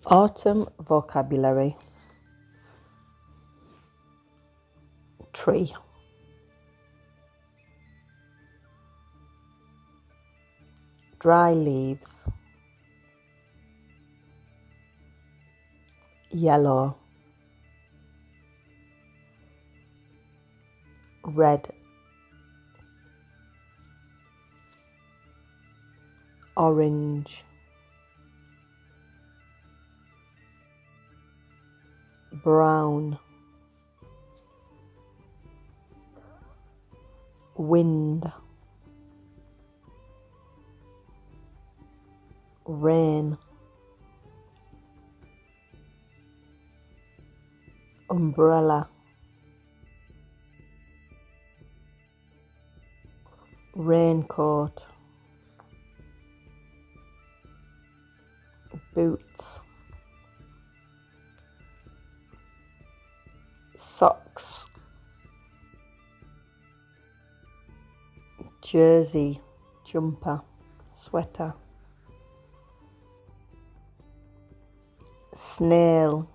Autumn vocabulary. Tree. Dry leaves. Yellow. Red. Orange. Brown. Wind. Rain. Umbrella. Raincoat. Boots. Socks. Jersey. Jumper. Sweater. Snail.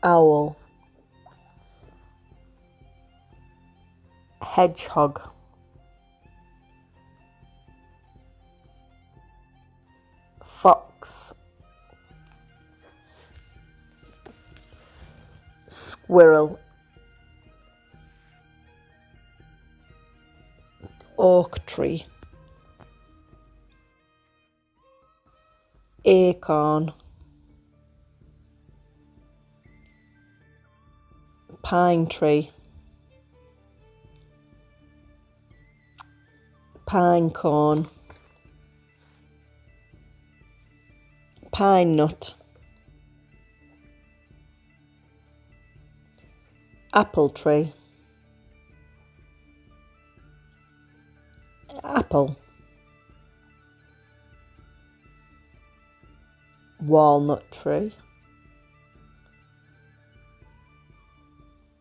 Owl. Hedgehog. Fox. Squirrel. Oak tree. Acorn. Pine tree. Pine cone. Pine nut. Apple tree. Apple. Walnut tree.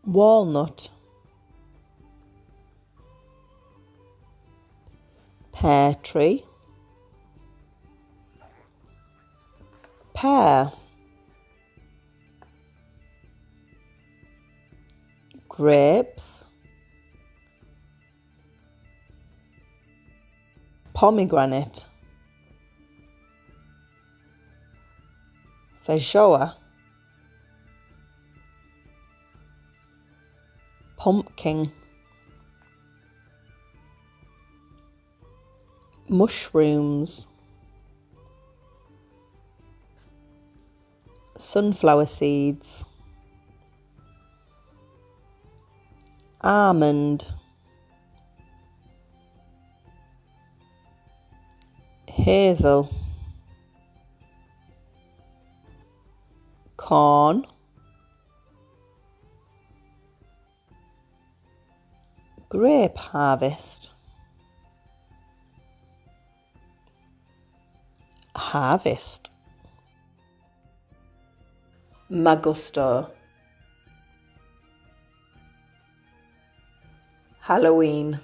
Walnut. Pear tree. Pear. Grapes. Pomegranate. Feijoa. Pumpkin. Mushrooms. Sunflower seeds. Almond. Hazel. Corn. Grape harvest. Harvest. Magusto. Halloween.